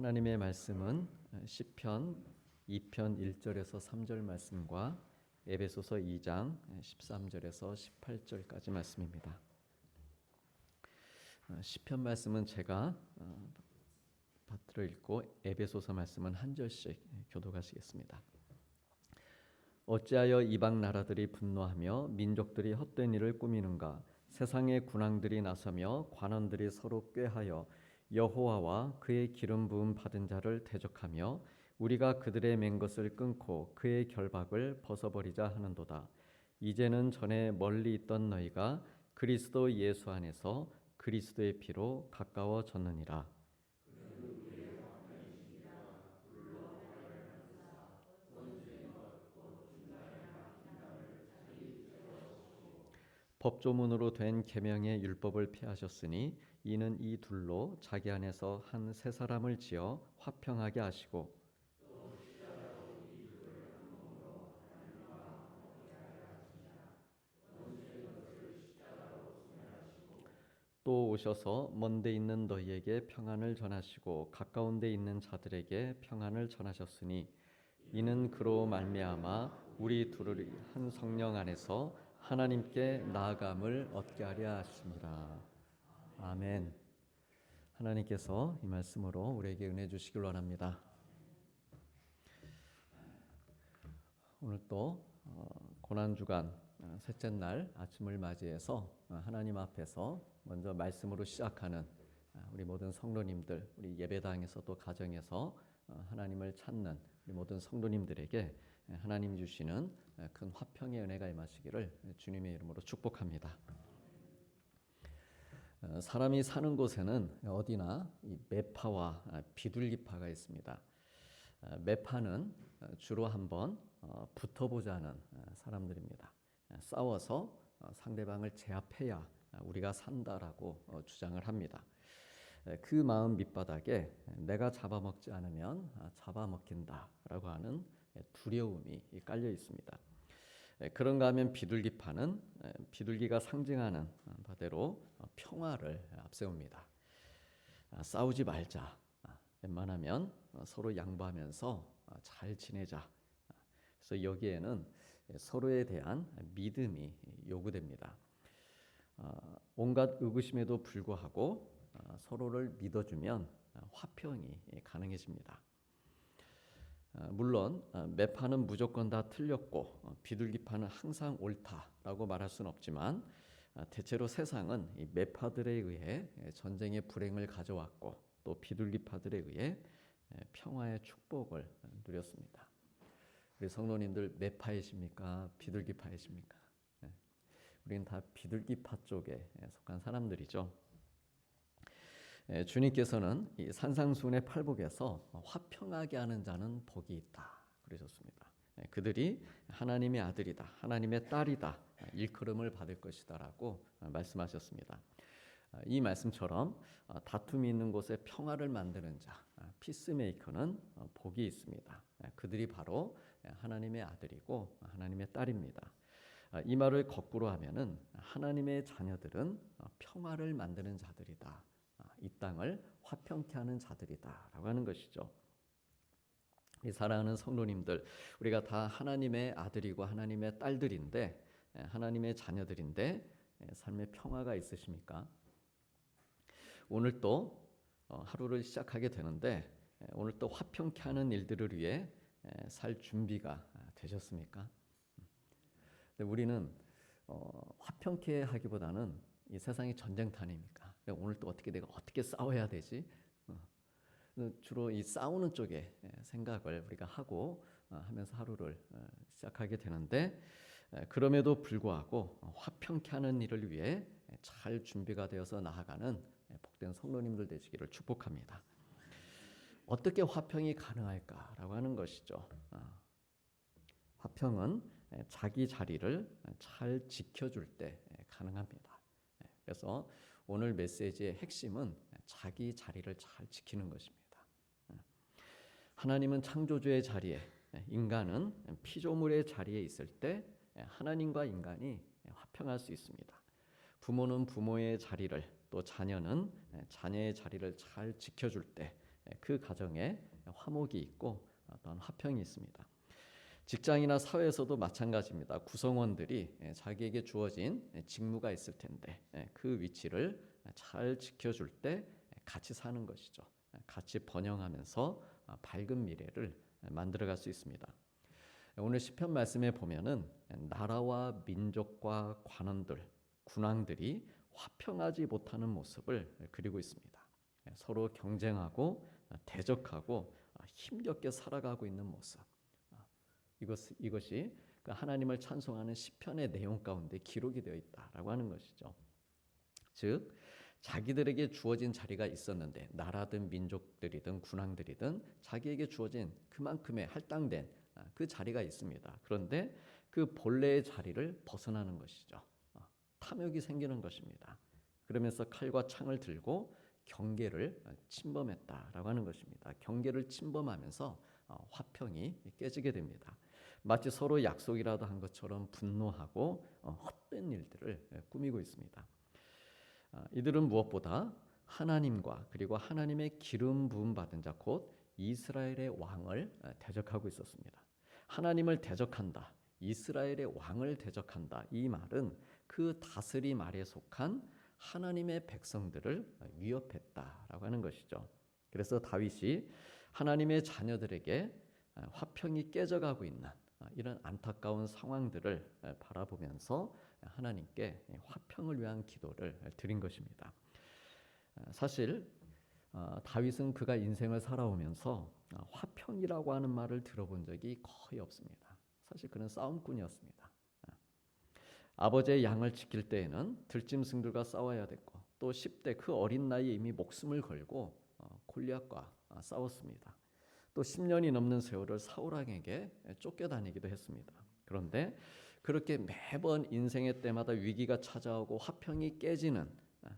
하나님의 말씀은 시편 2편 1절에서 3절 말씀과 에베소서 2장 13절에서 18절까지 말씀입니다. 시편 말씀은 제가 받들어 읽고 에베소서 말씀은 한 절씩 교독하시겠습니다. 어찌하여 이방 나라들이 분노하며 민족들이 헛된 일을 꾸미는가? 세상의 군왕들이 나서며 관원들이 서로 꾀하여 여호와와 그의 기름 부음 받은 자를 대적하며 우리가 그들의 맨 것을 끊고 그의 결박을 벗어버리자 하는도다. 이제는 전에 멀리 있던 너희가 그리스도 예수 안에서 그리스도의 피로 가까워졌느니라. 법조문으로 된 계명의 율법을 폐하셨으니 이는 이 둘로 자기 안에서 한 새 사람을 지어 화평하게 하시고 또 오셔서 먼 데 있는 너희에게 평안을 전하시고 가까운 데 있는 자들에게 평안을 전하셨으니 이는 그로 말미암아 우리 둘이 한 성령 안에서 하나님께 나아감을 얻게 하려 하심이라. 아멘. 하나님께서 이 말씀으로 우리에게 은혜 주시길 원합니다. 오늘 또 고난주간 셋째 날 아침을 맞이해서 하나님 앞에서 먼저 말씀으로 시작하는 우리 모든 성도님들, 우리 예배당에서 또 가정에서 하나님을 찾는 우리 모든 성도님들에게 하나님 주시는 큰 화평의 은혜가 임하시기를 주님의 이름으로 축복합니다. 사람이 사는 곳에는 어디나 이 매파와 비둘기파가 있습니다. 매파는 주로 한번 붙어보자는 사람들입니다. 싸워서 상대방을 제압해야 우리가 산다라고 주장을 합니다. 그 마음 밑바닥에 내가 잡아먹지 않으면 잡아먹힌다라고 하는 두려움이 깔려 있습니다. 그런가 하면 비둘기파는 비둘기가 상징하는 바대로 평화를 앞세웁니다. 싸우지 말자. 웬만하면 서로 양보하면서 잘 지내자. 그래서 여기에는 서로에 대한 믿음이 요구됩니다. 온갖 의구심에도 불구하고 서로를 믿어주면 화평이 가능해집니다. 물론 매파는 무조건 다 틀렸고 비둘기파는 항상 옳다라고 말할 수는 없지만 대체로 세상은 이 매파들에 의해 전쟁의 불행을 가져왔고 또 비둘기파들에 의해 평화의 축복을 누렸습니다. 우리 성도님들 매파이십니까? 비둘기파이십니까? 우리는 다 비둘기파 쪽에 속한 사람들이죠. 주님께서는 이 산상수훈의 팔복에서 화평하게 하는 자는 복이 있다 그러셨습니다. 그들이 하나님의 아들이다, 하나님의 딸이다, 일컬음을 받을 것이다라고 말씀하셨습니다. 이 말씀처럼 다툼이 있는 곳에 평화를 만드는 자, 피스메이커는 복이 있습니다. 그들이 바로 하나님의 아들이고 하나님의 딸입니다. 이 말을 거꾸로 하면은 하나님의 자녀들은 평화를 만드는 자들이다. 이 땅을 화평케 하는 자들이다라고 하는 것이죠. 이 사랑하는 성도님들, 우리가 다 하나님의 아들이고 하나님의 딸들인데 하나님의 자녀들인데 삶의 평화가 있으십니까? 오늘 또 하루를 시작하게 되는데 오늘 또 화평케 하는 일들을 위해 살 준비가 되셨습니까? 근데 우리는 화평케 하기보다는 이 세상이 전쟁터니까 오늘 또 내가 어떻게 싸워야 되지? 주로 이 싸우는 쪽에 생각을 우리가 하고 하면서 하루를 시작하게 되는데 그럼에도 불구하고 화평케 하는 일을 위해 잘 준비가 되어서 나아가는 복된 성도님들 되시기를 축복합니다. 어떻게 화평이 가능할까라고 하는 것이죠. 화평은 자기 자리를 잘 지켜줄 때 가능합니다. 그래서 오늘 메시지의 핵심은 자기 자리를 잘 지키는 것입니다. 하나님은 창조주의 자리에, 인간은 피조물의 자리에 있을 때 하나님과 인간이 화평할 수 있습니다. 부모는 부모의 자리를, 또 자녀는 자녀의 자리를 잘 지켜줄 때 그 가정에 화목이 있고 또한 화평이 있습니다. 직장이나 사회에서도 마찬가지입니다. 구성원들이 자기에게 주어진 직무가 있을 텐데 그 위치를 잘 지켜줄 때 같이 사는 것이죠. 같이 번영하면서 밝은 미래를 만들어갈 수 있습니다. 오늘 시편 말씀에 보면은 나라와 민족과 관원들, 군왕들이 화평하지 못하는 모습을 그리고 있습니다. 서로 경쟁하고 대적하고 힘겹게 살아가고 있는 모습. 이것이 하나님을 찬송하는 시편의 내용 가운데 기록이 되어 있다라고 하는 것이죠. 즉 자기들에게 주어진 자리가 있었는데 나라든 민족들이든 군왕들이든 자기에게 주어진 그만큼의 할당된 그 자리가 있습니다. 그런데 그 본래의 자리를 벗어나는 것이죠. 탐욕이 생기는 것입니다. 그러면서 칼과 창을 들고 경계를 침범했다라고 하는 것입니다. 경계를 침범하면서 화평이 깨지게 됩니다. 마치 서로 약속이라도 한 것처럼 분노하고 헛된 일들을 꾸미고 있습니다. 이들은 무엇보다 하나님과 그리고 하나님의 기름 부음 받은 자 곧 이스라엘의 왕을 대적하고 있었습니다. 하나님을 대적한다, 이스라엘의 왕을 대적한다. 이 말은 그 다스림 아래 속한 하나님의 백성들을 위협했다라고 하는 것이죠. 그래서 다윗이 하나님의 자녀들에게 화평이 깨져가고 있는 이런 안타까운 상황들을 바라보면서 하나님께 화평을 위한 기도를 드린 것입니다. 사실 다윗은 그가 인생을 살아오면서 화평이라고 하는 말을 들어본 적이 거의 없습니다. 사실 그는 싸움꾼이었습니다. 아버지의 양을 지킬 때에는 들짐승들과 싸워야 됐고 또 10대 그 어린 나이에 이미 목숨을 걸고 골리앗과 싸웠습니다. 또 10년이 넘는 세월을 사울 왕에게 쫓겨다니기도 했습니다. 그런데 그렇게 매번 인생의 때마다 위기가 찾아오고 화평이 깨지는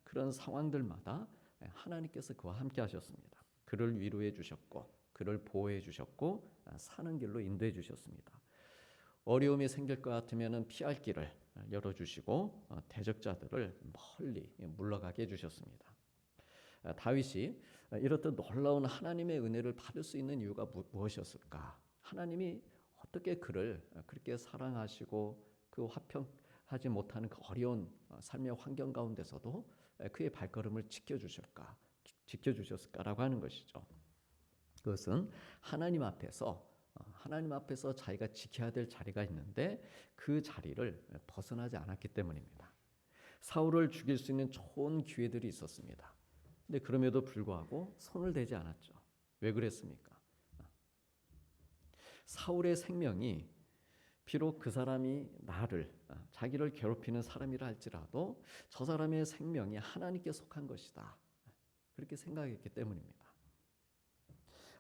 그런 상황들마다 하나님께서 그와 함께 하셨습니다. 그를 위로해 주셨고 그를 보호해 주셨고 사는 길로 인도해 주셨습니다. 어려움이 생길 것 같으면 피할 길을 열어주시고 대적자들을 멀리 물러가게 해주셨습니다. 다윗이 이렇듯 놀라운 하나님의 은혜를 받을 수 있는 이유가 무엇이었을까? 하나님이 어떻게 그를 그렇게 사랑하시고 그 화평하지 못하는 그 어려운 삶의 환경 가운데서도 그의 발걸음을 지켜주셨을까라고 하는 것이죠. 그것은 하나님 앞에서 자기가 지켜야 될 자리가 있는데 그 자리를 벗어나지 않았기 때문입니다. 사울을 죽일 수 있는 좋은 기회들이 있었습니다. 근데 그럼에도 불구하고 손을 대지 않았죠. 왜 그랬습니까? 사울의 생명이 비록 그 사람이 자기를 괴롭히는 사람이라 할지라도 저 사람의 생명이 하나님께 속한 것이다. 그렇게 생각했기 때문입니다.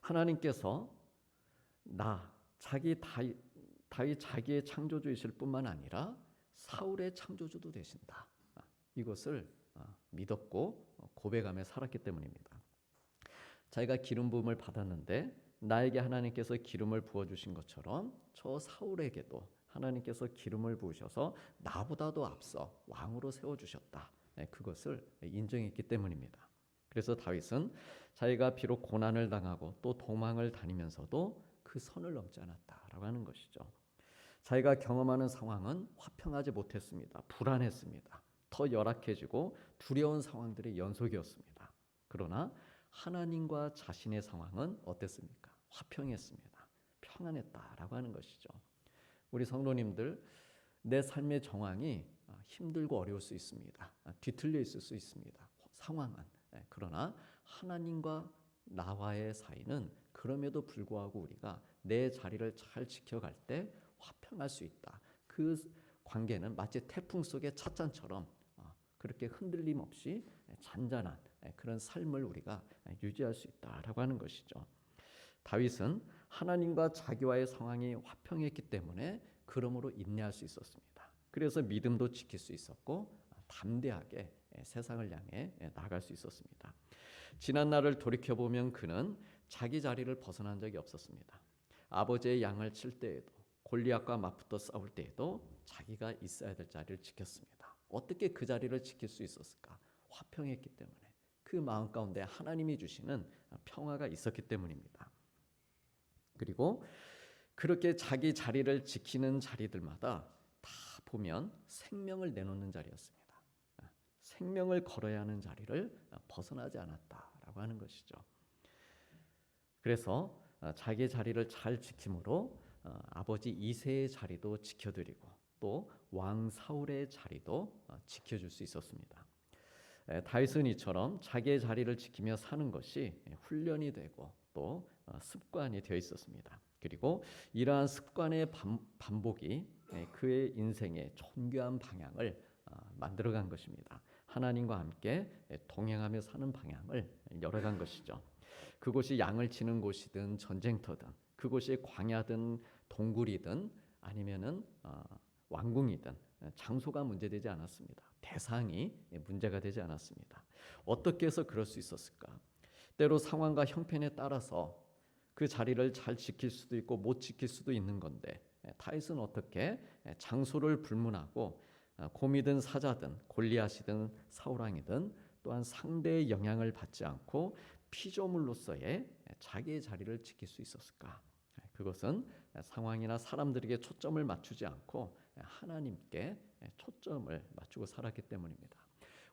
하나님께서 다윗 자기의 창조주이실 뿐만 아니라 사울의 창조주도 되신다. 이것을 믿었고 고백하며 살았기 때문입니다. 자기가 기름 부음을 받았는데 나에게 하나님께서 기름을 부어주신 것처럼 저 사울에게도 하나님께서 기름을 부으셔서 나보다도 앞서 왕으로 세워주셨다. 그것을 인정했기 때문입니다. 그래서 다윗은 자기가 비록 고난을 당하고 또 도망을 다니면서도 그 선을 넘지 않았다라고 하는 것이죠. 자기가 경험하는 상황은 화평하지 못했습니다. 불안했습니다. 더 열악해지고 두려운 상황들의 연속이었습니다. 그러나 하나님과 자신의 상황은 어땠습니까? 화평했습니다. 평안했다라고 하는 것이죠. 우리 성도님들, 내 삶의 정황이 힘들고 어려울 수 있습니다. 뒤틀려 있을 수 있습니다. 상황은. 그러나 하나님과 나와의 사이는 그럼에도 불구하고 우리가 내 자리를 잘 지켜갈 때 화평할 수 있다. 그 관계는 마치 태풍 속의 찻잔처럼 그렇게 흔들림 없이 잔잔한 그런 삶을 우리가 유지할 수 있다라고 하는 것이죠. 다윗은 하나님과 자기와의 상황이 화평했기 때문에 그러므로 인내할 수 있었습니다. 그래서 믿음도 지킬 수 있었고 담대하게 세상을 향해 나갈 수 있었습니다. 지난 날을 돌이켜보면 그는 자기 자리를 벗어난 적이 없었습니다. 아버지의 양을 칠 때에도 골리앗과 맞붙어 싸울 때에도 자기가 있어야 될 자리를 지켰습니다. 어떻게 그 자리를 지킬 수 있었을까? 화평했기 때문에 그 마음 가운데 하나님이 주시는 평화가 있었기 때문입니다. 그리고 그렇게 자기 자리를 지키는 자리들마다 다 보면 생명을 내놓는 자리였습니다. 생명을 걸어야 하는 자리를 벗어나지 않았다라고 하는 것이죠. 그래서 자기 자리를 잘 지킴으로 아버지 이새의 자리도 지켜드리고 또 왕 사울의 자리도 지켜줄 수 있었습니다. 다윗은 이처럼 자기의 자리를 지키며 사는 것이 훈련이 되고 또 습관이 되어 있었습니다. 그리고 이러한 습관의 반복이 그의 인생의 존귀한 방향을 만들어간 것입니다. 하나님과 함께 동행하며 사는 방향을 열어간 것이죠. 그곳이 양을 치는 곳이든 전쟁터든 그곳이 광야든 동굴이든 아니면은 왕궁이든 장소가 문제되지 않았습니다. 대상이 문제가 되지 않았습니다. 어떻게 해서 그럴 수 있었을까? 때로 상황과 형편에 따라서 그 자리를 잘 지킬 수도 있고 못 지킬 수도 있는 건데 다윗은 어떻게 장소를 불문하고 곰이든 사자든 골리앗이든 사울왕이든 또한 상대의 영향을 받지 않고 피조물로서의 자기의 자리를 지킬 수 있었을까? 그것은 상황이나 사람들에게 초점을 맞추지 않고 하나님께 초점을 맞추고 살았기 때문입니다.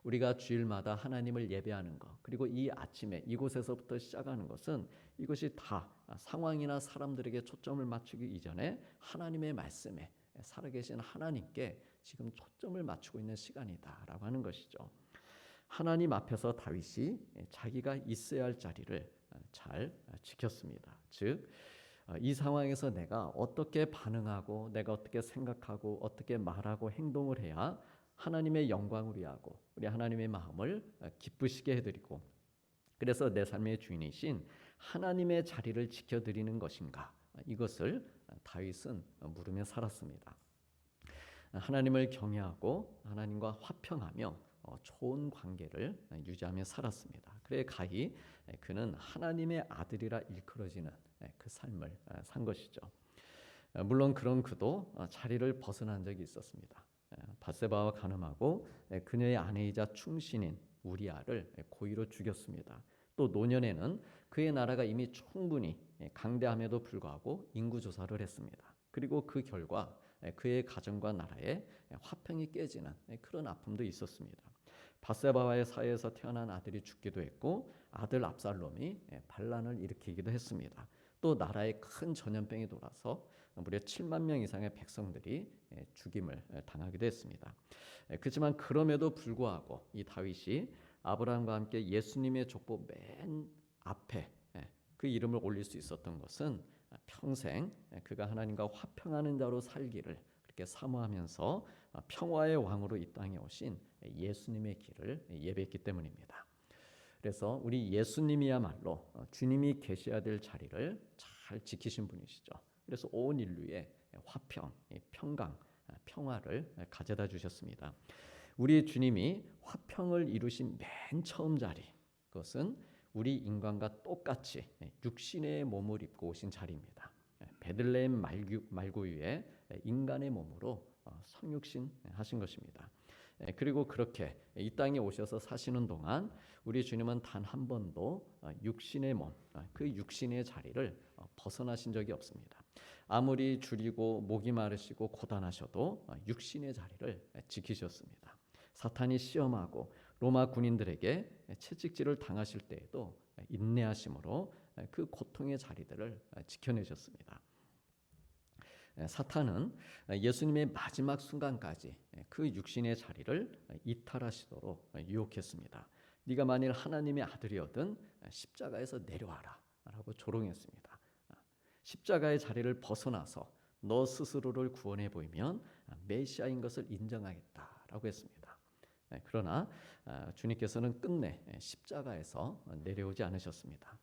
우리가 주일마다 하나님을 예배하는 것, 그리고 이 아침에 이곳에서부터 시작하는 것은 이것이 다 상황이나 사람들에게 초점을 맞추기 이전에 하나님의 말씀에 살아계신 하나님께 지금 초점을 맞추고 있는 시간이다라고 하는 것이죠. 하나님 앞에서 다윗이 자기가 있어야 할 자리를 잘 지켰습니다. 즉, 이 상황에서 내가 어떻게 반응하고 내가 어떻게 생각하고 어떻게 말하고 행동을 해야 하나님의 영광을 위하고 우리 하나님의 마음을 기쁘시게 해드리고 그래서 내 삶의 주인이신 하나님의 자리를 지켜드리는 것인가, 이것을 다윗은 물으며 살았습니다. 하나님을 경외하고 하나님과 화평하며 좋은 관계를 유지하며 살았습니다. 그래 가히 그는 하나님의 아들이라 일컬어지는 그 삶을 산 것이죠. 물론 그런 그도 자리를 벗어난 적이 있었습니다. 밧세바와 간음하고 그녀의 아내이자 충신인 우리아를 고의로 죽였습니다. 또 노년에는 그의 나라가 이미 충분히 강대함에도 불구하고 인구조사를 했습니다. 그리고 그 결과 그의 가정과 나라에 화평이 깨지는 그런 아픔도 있었습니다. 밧세바와의 사이에서 태어난 아들이 죽기도 했고 아들 압살롬이 반란을 일으키기도 했습니다. 또 나라에 큰 전염병이 돌아서 무려 7만 명 이상의 백성들이 죽임을 당하기도 했습니다. 그렇지만 그럼에도 불구하고 이 다윗이 아브라함과 함께 예수님의 족보 맨 앞에 그 이름을 올릴 수 있었던 것은 평생 그가 하나님과 화평하는 자로 살기를 그렇게 사모하면서 평화의 왕으로 이 땅에 오신 예수님의 길을 예배했기 때문입니다. 그래서 우리 예수님이야말로 주님이 계셔야 될 자리를 잘 지키신 분이시죠. 그래서 온 인류에 화평, 평강, 평화를 가져다 주셨습니다. 우리 주님이 화평을 이루신 맨 처음 자리, 그것은 우리 인간과 똑같이 육신의 몸을 입고 오신 자리입니다. 베들레헴 말구유에 인간의 몸으로 성육신 하신 것입니다. 그리고 그렇게 이 땅에 오셔서 사시는 동안 우리 주님은 단 한 번도 육신의 몸, 그 육신의 자리를 벗어나신 적이 없습니다. 아무리 줄이고 목이 마르시고 고단하셔도 육신의 자리를 지키셨습니다. 사탄이 시험하고 로마 군인들에게 채찍질을 당하실 때에도 인내하심으로 그 고통의 자리들을 지켜내셨습니다. 사탄은 예수님의 마지막 순간까지 그 육신의 자리를 이탈하시도록 유혹했습니다. 네가 만일 하나님의 아들이거든 십자가에서 내려와라 라고 조롱했습니다. 십자가의 자리를 벗어나서 너 스스로를 구원해 보이면 메시아인 것을 인정하겠다라고 했습니다. 그러나 주님께서는 끝내 십자가에서 내려오지 않으셨습니다.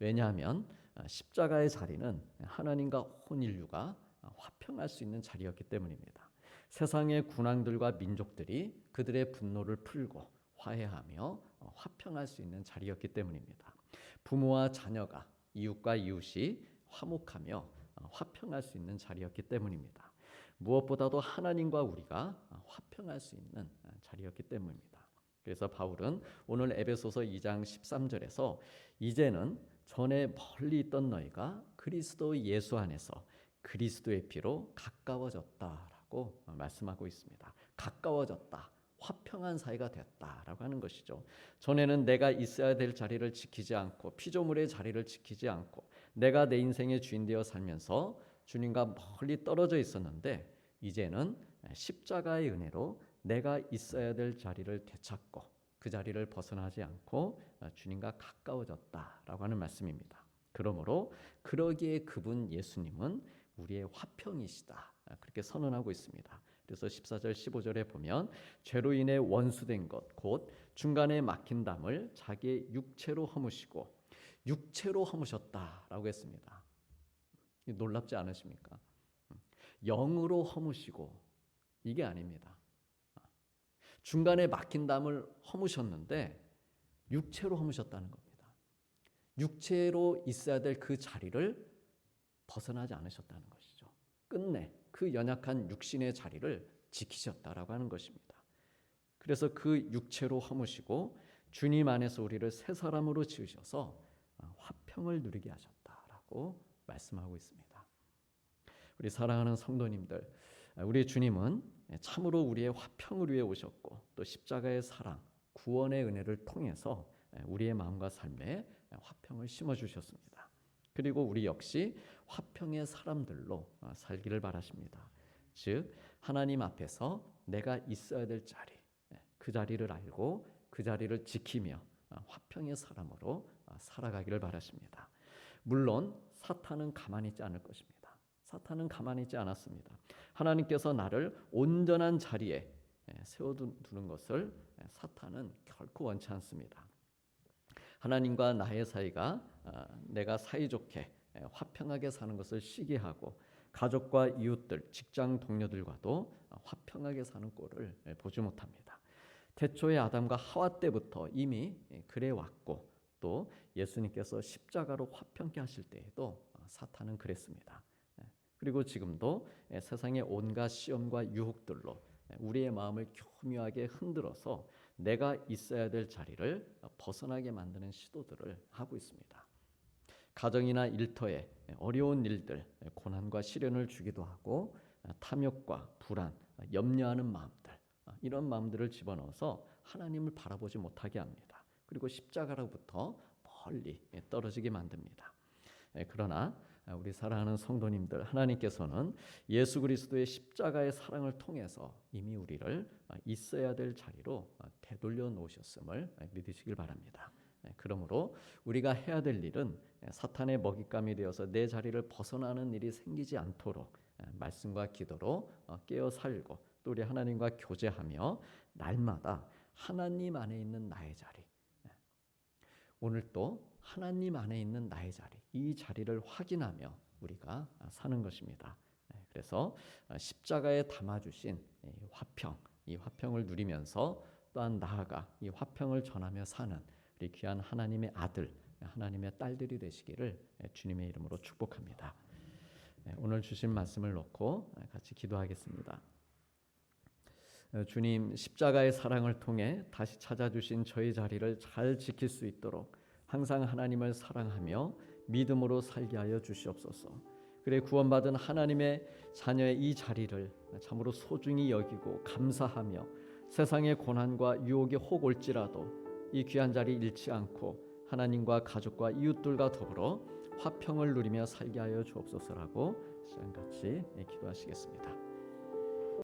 왜냐하면 십자가의 자리는 하나님과 온 인류가 화평할 수 있는 자리였기 때문입니다. 세상의 군왕들과 민족들이 그들의 분노를 풀고 화해하며 화평할 수 있는 자리였기 때문입니다. 부모와 자녀가 이웃과 이웃이 화목하며 화평할 수 있는 자리였기 때문입니다. 무엇보다도 하나님과 우리가 화평할 수 있는 자리였기 때문입니다. 그래서 바울은 오늘 에베소서 2장 13절에서 이제는 전에 멀리 있던 너희가 그리스도 예수 안에서 그리스도의 피로 가까워졌다라고 말씀하고 있습니다. 가까워졌다. 화평한 사이가 됐다라고 하는 것이죠. 전에는 내가 있어야 될 자리를 지키지 않고 피조물의 자리를 지키지 않고 내가 내 인생의 주인 되어 살면서 주님과 멀리 떨어져 있었는데 이제는 십자가의 은혜로 내가 있어야 될 자리를 되찾고 그 자리를 벗어나지 않고 주님과 가까워졌다라고 하는 말씀입니다. 그러므로 그러기에 그분 예수님은 우리의 화평이시다. 그렇게 선언하고 있습니다. 그래서 14절 15절에 보면 죄로 인해 원수된 것 곧 중간에 막힌 담을 자기의 육체로 허무시고 육체로 허무셨다라고 했습니다. 놀랍지 않으십니까? 영으로 허무시고 이게 아닙니다. 중간에 막힌 담을 허무셨는데 육체로 허무셨다는 겁니다. 육체로 있어야 될 그 자리를 벗어나지 않으셨다는 것이죠. 끝내 그 연약한 육신의 자리를 지키셨다라고 하는 것입니다. 그래서 그 육체로 허무시고 주님 안에서 우리를 새 사람으로 지으셔서 화평을 누리게 하셨다라고 말씀하고 있습니다. 우리 사랑하는 성도님들, 우리 주님은 참으로 우리의 화평을 위해 오셨고 또 십자가의 사랑, 구원의 은혜를 통해서 우리의 마음과 삶에 화평을 심어주셨습니다. 그리고 우리 역시 화평의 사람들로 살기를 바라십니다. 즉 하나님 앞에서 내가 있어야 될 자리, 그 자리를 알고 그 자리를 지키며 화평의 사람으로 살아가기를 바라십니다. 물론 사탄은 가만히 있지 않을 것입니다. 사탄은 가만히 있지 않았습니다. 하나님께서 나를 온전한 자리에 세워두는 것을 사탄은 결코 원치 않습니다. 하나님과 나의 사이가 내가 사이좋게 화평하게 사는 것을 시기하고 가족과 이웃들, 직장 동료들과도 화평하게 사는 꼴을 보지 못합니다. 태초의 아담과 하와 때부터 이미 그래 왔고 또 예수님께서 십자가로 화평케 하실 때에도 사탄은 그랬습니다. 그리고 지금도 세상의 온갖 시험과 유혹들로 우리의 마음을 교묘하게 흔들어서 내가 있어야 될 자리를 벗어나게 만드는 시도들을 하고 있습니다. 가정이나 일터에 어려운 일들, 고난과 시련을 주기도 하고 탐욕과 불안, 염려하는 마음들, 이런 마음들을 집어넣어서 하나님을 바라보지 못하게 합니다. 그리고 십자가로부터 멀리 떨어지게 만듭니다. 그러나 우리 사랑하는 성도님들, 하나님께서는 예수 그리스도의 십자가의 사랑을 통해서 이미 우리를 있어야 될 자리로 되돌려 놓으셨음을 믿으시길 바랍니다. 그러므로 우리가 해야 될 일은 사탄의 먹잇감이 되어서 내 자리를 벗어나는 일이 생기지 않도록 말씀과 기도로 깨어 살고 또 우리 하나님과 교제하며 날마다 하나님 안에 있는 나의 자리, 오늘 또 하나님 안에 있는 나의 자리, 이 자리를 확인하며 우리가 사는 것입니다. 그래서 십자가에 담아주신 화평, 이 화평을 누리면서 또한 나아가 이 화평을 전하며 사는 우리 귀한 하나님의 아들, 하나님의 딸들이 되시기를 주님의 이름으로 축복합니다. 오늘 주신 말씀을 놓고 같이 기도하겠습니다. 주님, 십자가의 사랑을 통해 다시 찾아주신 저희 자리를 잘 지킬 수 있도록 항상 하나님을 사랑하며 믿음으로 살게 하여 주시옵소서. 그래 구원받은 하나님의 자녀의 이 자리를 참으로 소중히 여기고 감사하며 세상의 고난과 유혹이 혹 올지라도 이 귀한 자리 잃지 않고 하나님과 가족과 이웃들과 더불어 화평을 누리며 살게 하여 주옵소서라고 시간같이 기도하시겠습니다.